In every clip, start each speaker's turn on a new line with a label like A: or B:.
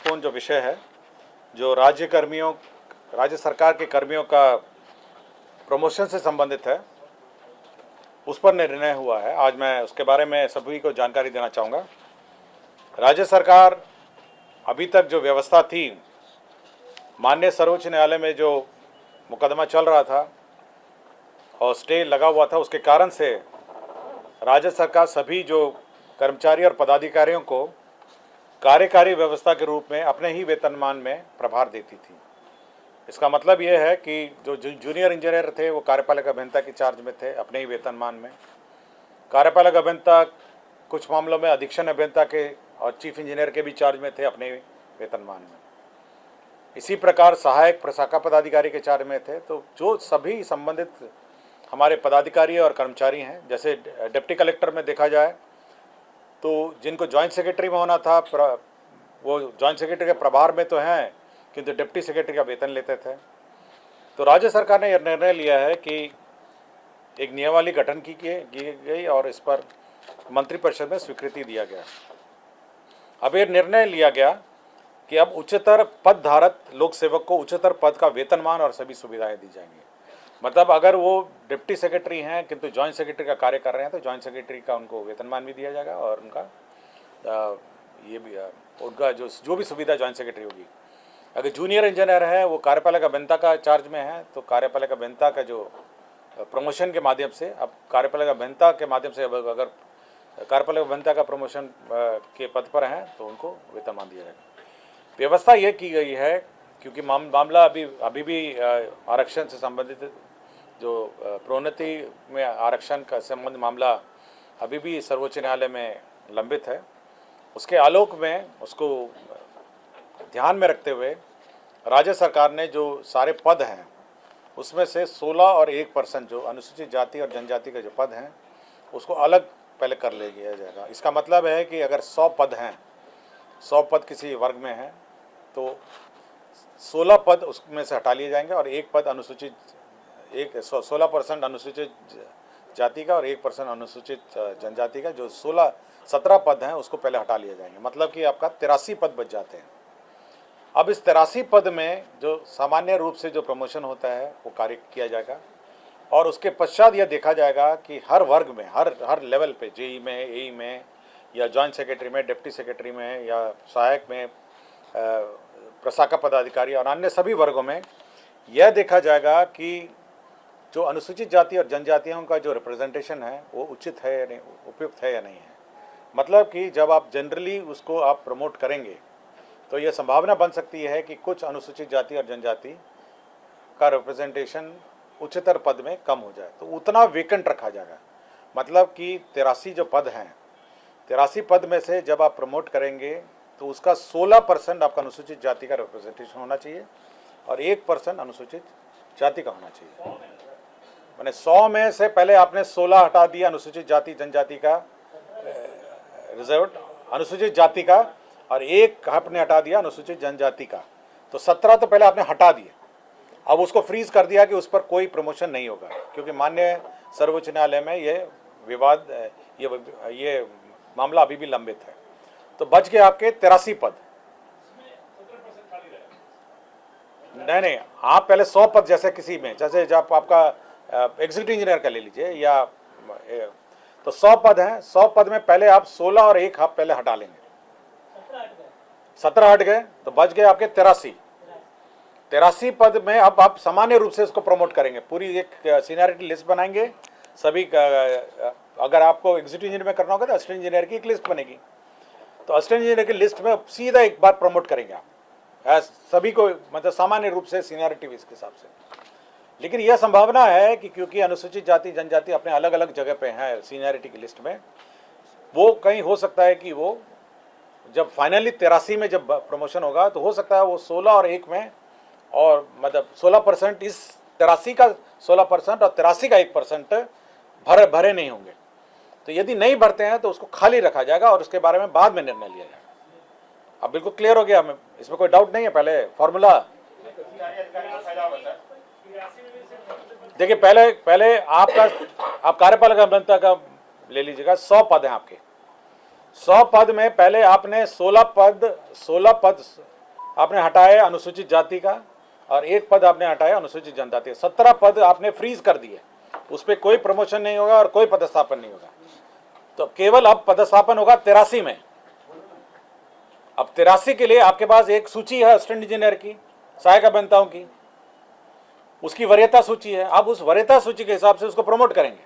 A: कौन जो विषय है जो राज्य सरकार के कर्मियों का प्रमोशन से संबंधित है, उस पर निर्णय हुआ है। आज मैं उसके बारे में सभी को जानकारी देना चाहूँगा। राज्य सरकार अभी तक जो व्यवस्था थी, माननीय सर्वोच्च न्यायालय में जो मुकदमा चल रहा था और स्टे लगा हुआ था, उसके कारण से राज्य सरकार सभी जो कर्मचारी और पदाधिकारियों को कार्यकारी व्यवस्था के रूप में अपने ही वेतनमान में प्रभार देती थी। इसका मतलब ये है कि जो जूनियर इंजीनियर थे वो कार्यपालक अभियंता के चार्ज में थे अपने ही वेतनमान में। कार्यपालक अभियंता कुछ मामलों में अधीक्षण अभियंता के और चीफ इंजीनियर के भी चार्ज में थे अपने ही वेतनमान में। इसी प्रकार सहायक प्रशाखा पदाधिकारी के चार्ज में थे। तो जो सभी संबंधित हमारे पदाधिकारी और कर्मचारी हैं, जैसे डिप्टी कलेक्टर में देखा जाए तो जिनको जॉइंट सेक्रेटरी में होना था, वो जॉइंट सेक्रेटरी के प्रभार में तो हैं, किंतु डिप्टी सेक्रेटरी का वेतन लेते थे। तो राज्य सरकार ने यह निर्णय लिया है कि एक नियमावली गठन की गई और इस पर मंत्रिपरिषद में स्वीकृति दिया गया। अब यह निर्णय लिया गया कि अब उच्चतर पद धारक लोक सेवक को उच्चतर पद का वेतनमान और सभी सुविधाएं दी जाएंगी। मतलब अगर वो डिप्टी सेक्रेटरी हैं किंतु जॉइंट सेक्रेटरी का कार्य कर रहे हैं तो जॉइंट सेक्रेटरी का उनको वेतनमान भी दिया जाएगा और उनका उनका जो भी सुविधा जॉइंट सेक्रेटरी होगी। अगर जूनियर इंजीनियर है, वो कार्यपालक अभियंता का चार्ज में है, तो कार्यपालक अभियंता का जो प्रमोशन के माध्यम से, अब कार्यपालक अभियंता के माध्यम से अगर कार्यपालक अभियंता का प्रमोशन के पद पर हैं तो उनको वेतनमान दिया जाएगा। व्यवस्था ये की गई है क्योंकि मामला अभी भी आरक्षण से संबंधित जो प्रोन्नति में आरक्षण का संबंध मामला अभी भी सर्वोच्च न्यायालय में लंबित है। उसके आलोक में उसको ध्यान में रखते हुए राज्य सरकार ने जो सारे पद हैं उसमें से 16 और 1% जो अनुसूचित जाति और जनजाति के जो पद हैं उसको अलग पहले कर ले लिया जाएगा। इसका मतलब है कि अगर 100 पद हैं, 100 पद किसी वर्ग में हैं तो 16 पद उसमें से हटा लिए जाएंगे और एक पद 16% अनुसूचित जाति का और 1% अनुसूचित जनजाति का, जो 17 पद हैं उसको पहले हटा लिए जाएंगे। मतलब कि आपका 83 पद बच जाते हैं। अब इस 83 पद में जो सामान्य रूप से जो प्रमोशन होता है वो कार्य किया जाएगा और उसके पश्चात यह देखा जाएगा कि हर वर्ग में, हर लेवल पे, जेई में, एई में या जॉइंट सेक्रेटरी में, डिप्टी सेक्रेटरी में या सहायक में, प्रशाखा पदाधिकारी और अन्य सभी वर्गों में यह देखा जाएगा कि जो अनुसूचित जाति और जनजातियों का जो रिप्रेजेंटेशन है वो उचित है या नहीं, उपयुक्त है या नहीं है। मतलब कि जब आप जनरली उसको आप प्रमोट करेंगे तो यह संभावना बन सकती है कि कुछ अनुसूचित जाति और जनजाति का रिप्रेजेंटेशन उच्चतर पद में कम हो जाए, तो उतना वेकेंट रखा जाएगा। मतलब कि 83 जो पद हैं, 83 पद में से जब आप प्रमोट करेंगे तो उसका 16% आपका अनुसूचित जाति का रिप्रेजेंटेशन होना चाहिए और 1% अनुसूचित जाति का होना चाहिए। मैंने 100 में से पहले आपने 16 हटा दिया अनुसूचित जाति जनजाति का, रिजर्व अनुसूचित जाति का, और 1 आपने हटा दिया अनुसूचित जनजाति का, तो 17 तो पहले आपने हटा दिए। अब उसको फ्रीज कर दिया कि उस पर कोई प्रमोशन नहीं होगा क्योंकि माननीय सर्वोच्च न्यायालय में ये विवाद, ये मामला अभी भी लंबित है। तो बच गए आपके 83 पद। नहीं, आप पहले 100 पद, जैसे किसी में, जैसे जब आपका एग्जीक्यूटिव इंजीनियर का ले लीजिए या तो 100 पद हैं, 100 पद में पहले आप 16 और 1 आप पहले हटा लेंगे, 17 हट गए तो बच गए आपके 83 पद में। अब आप सामान्य रूप से इसको प्रमोट करेंगे, पूरी एक सीनियरिटी लिस्ट बनाएंगे सभी का। अगर आपको एग्जीक्यूटिव इंजीनियर में करना होगा तो असिस्टेंट इंजीनियर की एक लिस्ट बनेगी, तो असिस्टेंट इंजीनियर की लिस्ट में सीधा एक बार प्रमोट करेंगे आप सभी को, मतलब सामान्य रूप से सीनियरिटी इसके हिसाब से। लेकिन यह संभावना है कि क्योंकि अनुसूचित जाति जनजाति अपने अलग अलग जगह पे हैं सीनियरिटी की लिस्ट में, वो कहीं हो सकता है कि वो जब फाइनली 83 में जब प्रमोशन होगा तो हो सकता है वो 16 और 1 में, और मतलब 16% इस 83 का 16% और 83 का 1% भरे नहीं होंगे। तो यदि नहीं भरते हैं तो उसको खाली रखा जाएगा और उसके बारे में बाद में निर्णय लिया जाएगा। अब बिल्कुल क्लियर हो गया हमें, इसमें कोई डाउट नहीं है। पहले फॉर्मूला देखिए, पहले आप कार्यपालक अभियंता का ले लीजिएगा, 100 पद हैं आपके, 100 पद में पहले आपने 16 पद आपने हटाए अनुसूचित जाति का और 1 पद आपने हटाया अनुसूचित जनजाति। 17 पद आपने फ्रीज कर दिए, उस पर कोई प्रमोशन नहीं होगा और कोई पदस्थापन नहीं होगा। तो केवल अब पदस्थापन होगा 83 में। अब 83 के लिए आपके पास एक सूची है असिस्टेंट इंजीनियर की, सहायक अभियंताओं की, उसकी वरीयता सूची है। आप उस वरीयता सूची के हिसाब से उसको प्रमोट करेंगे।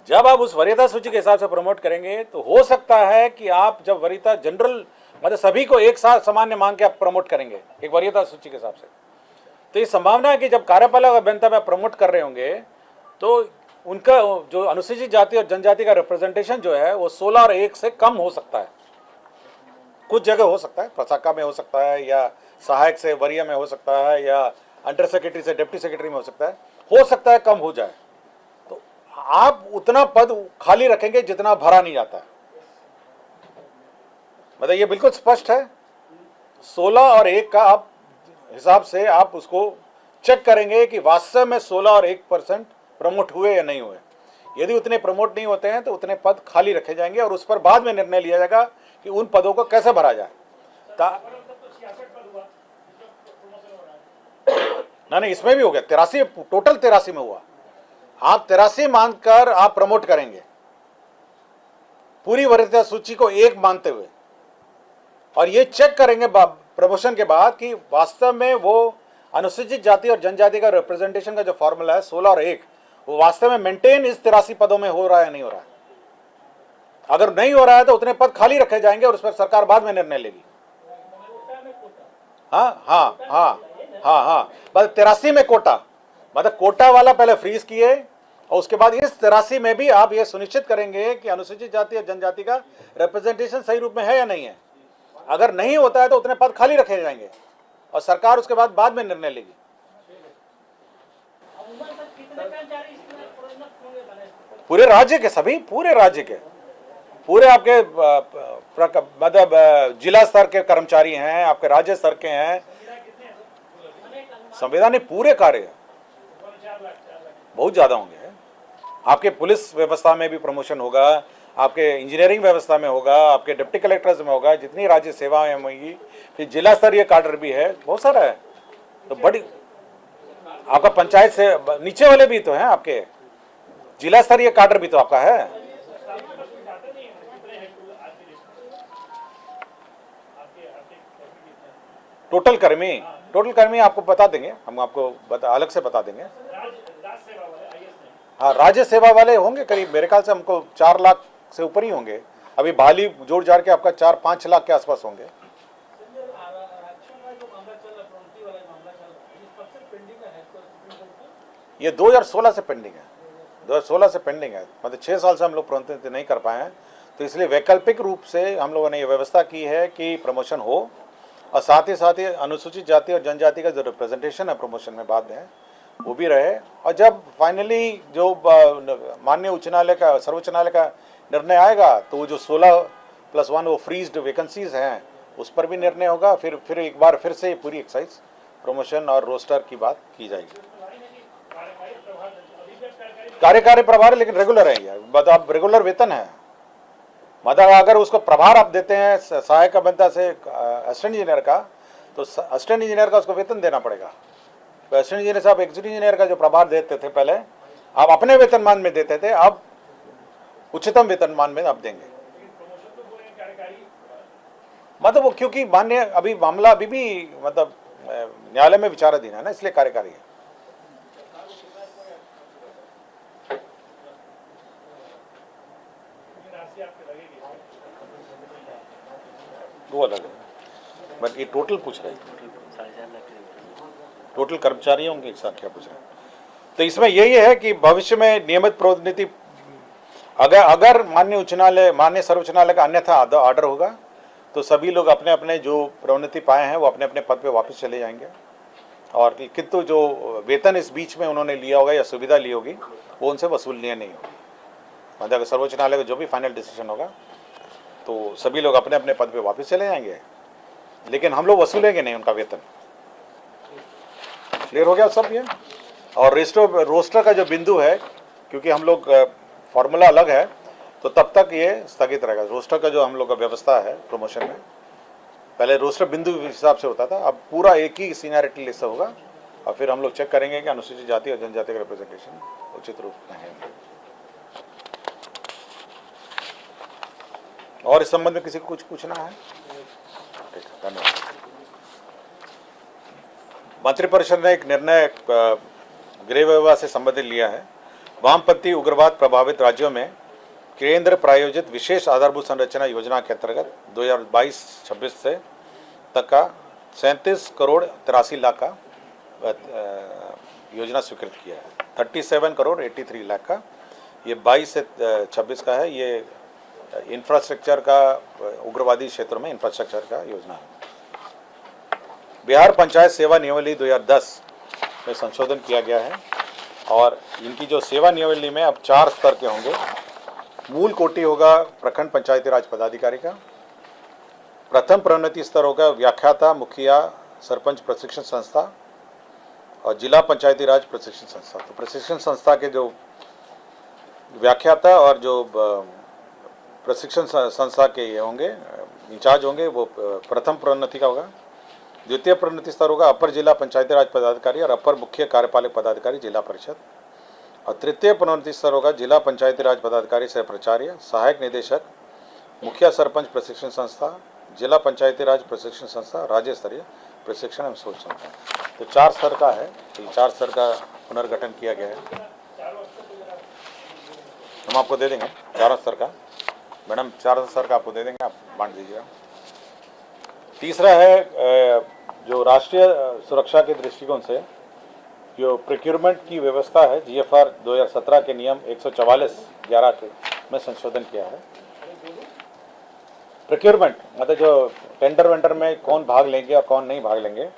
A: जब आप उस वरीयता सूची के हिसाब से प्रमोट करेंगे तो हो सकता है कि आप जब वरीयता जनरल मतलब सभी को एक साथ सामान्य मांग के आप प्रमोट करेंगे एक वरीयता सूची के हिसाब से, तो ये संभावना है कि जब कार्यपालक अभियंता में प्रमोट कर रहे होंगे तो उनका जो अनुसूचित जाति और जनजाति का रिप्रेजेंटेशन जो है वो 16 और 1 से कम हो सकता है। कुछ जगह हो सकता है, प्रशाखा में हो सकता है, या सहायक से वरीय में हो सकता है, या अंडर सेक्रेटरी से डिप्टी सेक्रेटरी में हो सकता है कम हो जाए। तो आप उतना पद खाली रखेंगे जितना भरा नहीं जाता है। मतलब ये बिल्कुल स्पष्ट है। 16 और 1 का आप हिसाब से आप उसको चेक करेंगे कि वास्तव में 16 और 1% प्रमोट हुए या नहीं हुए। यदि उतने प्रमोट नहीं होते हैं तो उतने पद खाली रखे जाएंगे और उस पर बाद में निर्णय लिया जाएगा कि उन पदों को कैसे भरा जाए। नहीं, इसमें भी हो गया 83, टोटल 83 में हुआ। आप 83 मानकर आप प्रमोट करेंगे पूरी वरीयता सूची को 1 मानते हुए, और ये चेक करेंगे प्रमोशन के बाद कि वास्तव में वो अनुसूचित जाति और जनजाति का रिप्रेजेंटेशन का जो फॉर्मूला है 16 और 1 वो वास्तव में मेंटेन इस 83 पदों में हो रहा है नहीं हो रहा है। अगर नहीं हो रहा है तो उतने पद खाली रखे जाएंगे और उस पर सरकार बाद में निर्णय लेगी। हाँ, बस 83 में कोटा, मतलब कोटा वाला पहले फ्रीज किए और उसके बाद इस 83 में भी आप ये सुनिश्चित करेंगे कि अनुसूचित जाति और जनजाति का रिप्रेजेंटेशन सही रूप में है या नहीं है। अगर नहीं होता है तो उतने पद खाली रखे जाएंगे और सरकार उसके बाद में निर्णय लेगी। पूरे राज्य के सभी, पूरे राज्य के, पूरे आपके मतलब जिला स्तर के कर्मचारी हैं, आपके राज्य स्तर के हैं, संवैधानिक पूरे कार्य बहुत ज्यादा होंगे। आपके पुलिस व्यवस्था में भी प्रमोशन होगा, आपके इंजीनियरिंग व्यवस्था में होगा, आपके डिप्टी कलेक्टर्स में होगा, जितनी राज्य सेवाएं होंगी, फिर जिला स्तरीय काडर भी है, बहुत सारा है। तो बड़ी आपका पंचायत से नीचे वाले भी तो हैं, आपके जिला स्तरीय काडर भी तो आपका है। टोटल कर्मी आपको बता देंगे, हम आपको अलग से बता देंगे। हाँ, राज्य सेवा वाले होंगे करीब, मेरे ख्याल से हमको 4 लाख से ऊपर ही होंगे। अभी बहाली जोड़ जाड़ के आपका 4-5 लाख के आसपास होंगे। ये 2016 से पेंडिंग है, 2016 से पेंडिंग है, मतलब 6 साल से हम लोग प्रोन्नति नहीं कर पाए हैं। तो इसलिए वैकल्पिक रूप से हम लोगों ने ये व्यवस्था की है कि प्रमोशन हो और साथ ही अनुसूचित जाति और जनजाति का जो रिप्रेजेंटेशन है प्रमोशन में बाद में वो भी रहे। और जब फाइनली जो माननीय उच्च न्यायालय का, सर्वोच्च न्यायालय का निर्णय आएगा तो वो जो 16+1 वो फ्रीज्ड वैकेंसीज हैं उस पर भी निर्णय होगा। फिर एक बार फिर से पूरी एक्साइज प्रमोशन और रोस्टर की बात की जाएगी। कार्यकारी प्रभार लेकिन रेगुलर है यार, मतलब रेगुलर वेतन है। मतलब अगर उसको प्रभार आप देते हैं सहायक अभियंता से असिस्टेंट इंजीनियर का, तो असिस्टेंट इंजीनियर का उसको वेतन देना पड़ेगा। तो असिस्टेंट इंजीनियर साहब एग्जीक्यूटिव इंजीनियर का जो प्रभार देते थे पहले, आप अपने वेतनमान में देते थे, अब उच्चतम वेतनमान में आप देंगे। मतलब वो क्योंकि मान्य अभी मामला अभी भी मतलब न्यायालय में विचाराधीन है ना, इसलिए कार्यकारी है। वो अलग है, बट ये टोटल पूछ रहे हैं, टोटल कर्मचारी होंगे एक साथ क्या पूछ रहे हैं। तो इसमें यही है कि भविष्य में नियमित प्रोन्नति अगर माननीय उच्च न्यायालय, माननीय सर्वोच्च न्यायालय का अन्यथा ऑर्डर होगा तो सभी लोग अपने अपने जो प्रोन्नति पाए हैं वो अपने अपने पद पे वापस चले जाएंगे। और किंतु जो वेतन इस बीच में उन्होंने लिया होगा या सुविधा ली होगी वो उनसे वसूलनीय नहीं होगी। मतलब अगर सर्वोच्च न्यायालय का जो भी फाइनल डिसीजन होगा तो सभी लोग अपने अपने पद पे वापस चले जाएंगे, लेकिन हम लोग वसूलेंगे नहीं उनका वेतन। क्लियर हो गया सब ये। और रोस्टर का जो बिंदु है, क्योंकि हम लोग फॉर्मूला अलग है, तो तब तक ये स्थगित रहेगा। रोस्टर का जो हम लोग का व्यवस्था है प्रमोशन में, पहले रोस्टर बिंदु हिसाब से होता था, अब पूरा एक ही सीनियरिटी लिस्ट होगा और फिर हम लोग चेक करेंगे कि अनुसूचित जाति और जनजाति का रिप्रेजेंटेशन उचित रूप में है। और इस संबंध में किसी को कुछ पूछना है? ठीक है, धन्यवाद। मंत्रिपरिषद ने एक निर्णय गृह विभाग से संबंधित लिया है। वामपंथी उग्रवाद प्रभावित राज्यों में केंद्र प्रायोजित विशेष आधारभूत संरचना योजना के अंतर्गत 2022-26 से तक का 37 करोड़ 83 लाख का योजना स्वीकृत किया है। 37 करोड़ 83 लाख का ये 22 से 26 का है। ये इंफ्रास्ट्रक्चर का, उग्रवादी क्षेत्रों में इंफ्रास्ट्रक्चर का योजना है। बिहार पंचायत सेवा नियमावली 2010 में संशोधन किया गया है और इनकी जो सेवा नियमावली में अब 4 स्तर के होंगे। मूल कोटि होगा प्रखंड पंचायती राज पदाधिकारी का, प्रथम प्रोन्नति स्तर होगा व्याख्याता, मुखिया, सरपंच प्रशिक्षण संस्था और जिला पंचायती राज प्रशिक्षण संस्था। तो प्रशिक्षण संस्था के जो व्याख्याता और जो प्रशिक्षण संस्था के ये होंगे इंचार्ज होंगे, वो प्रथम प्रोन्नति का होगा। द्वितीय प्रोन्नति स्तर होगा अपर जिला पंचायती राज पदाधिकारी और अपर मुख्य कार्यपालक पदाधिकारी जिला परिषद। और तृतीय प्रोन्नति स्तर होगा जिला पंचायती राज पदाधिकारी से प्राचार्य, सहायक निदेशक, मुखिया सरपंच प्रशिक्षण संस्था, जिला पंचायती राज प्रशिक्षण संस्था, राज्य स्तरीय प्रशिक्षण एवं शोध संस्था। तो 4 स्तर का है। तो 4 स्तर का पुनर्गठन किया गया है। हम आपको दे देंगे 4 स्तर का, मैडम 4 स्तर का आपको दे देंगे, आप बांट दीजिएगा। तीसरा है जो राष्ट्रीय सुरक्षा के दृष्टिकोण से जो प्रोक्योरमेंट की व्यवस्था है, GFR 2017 के नियम 144(11) के में संशोधन किया है। प्रोक्योरमेंट मतलब जो टेंडर वेंडर में कौन भाग लेंगे और कौन नहीं भाग लेंगे,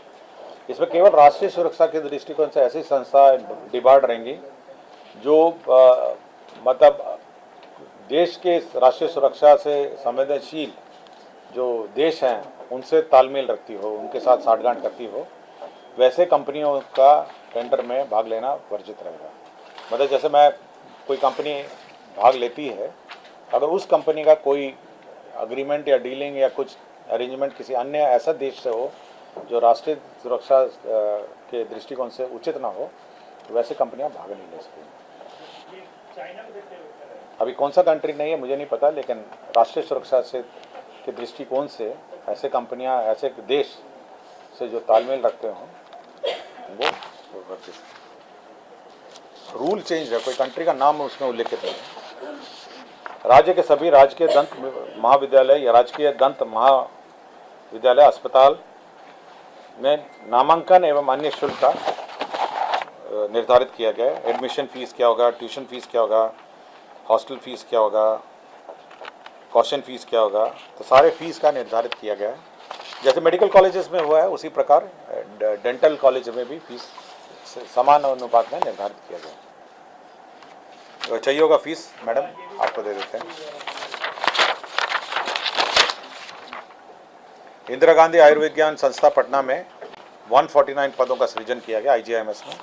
A: इसमें केवल राष्ट्रीय सुरक्षा के दृष्टिकोण से ऐसी संस्था डिबार्ड रहेंगी जो मतलब देश के राष्ट्रीय सुरक्षा से संवेदनशील जो देश हैं उनसे तालमेल रखती हो, उनके साथ साठगांठ करती हो, वैसे कंपनियों का टेंडर में भाग लेना वर्जित रहेगा। मतलब जैसे मैं कोई कंपनी भाग लेती है, अगर उस कंपनी का कोई एग्रीमेंट या डीलिंग या कुछ अरेंजमेंट किसी अन्य ऐसा देश से हो जो राष्ट्रीय सुरक्षा के दृष्टिकोण से उचित ना हो, तो वैसे कंपनियां भाग नहीं ले सकती। अभी कौन सा कंट्री नहीं है मुझे नहीं पता, लेकिन राष्ट्रीय सुरक्षा से के दृष्टिकोण से ऐसे कंपनियां, ऐसे देश से जो तालमेल रखते हों वो रूल चेंज है, कोई कंट्री का नाम उसमें उल्लेखित नहीं है। राज्य के सभी राजकीय दंत महाविद्यालय या राजकीय दंत महाविद्यालय अस्पताल में नामांकन एवं अन्य शुल्क का निर्धारित किया गया है। एडमिशन फीस क्या होगा, ट्यूशन फीस क्या होगा, हॉस्टल फीस क्या होगा, कॉशन फीस क्या होगा, तो सारे फीस का निर्धारित किया गया है। जैसे मेडिकल कॉलेजेस में हुआ है उसी प्रकार डेंटल कॉलेज में भी फीस समान अनुपात में निर्धारित किया गया है। चाहिए होगा फीस मैडम आपको दे देते हैं। इंदिरा गांधी आयुर्विज्ञान संस्था पटना में 149 पदों का सृजन किया गया IGIMS में।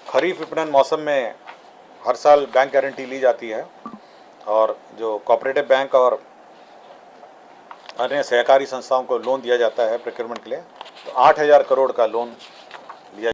A: खरीफ विपणन मौसम में हर साल बैंक गारंटी ली जाती है और जो कोऑपरेटिव बैंक और अन्य सहकारी संस्थाओं को लोन दिया जाता है प्रोक्योरमेंट के लिए। तो 8,000 करोड़ का लोन लिया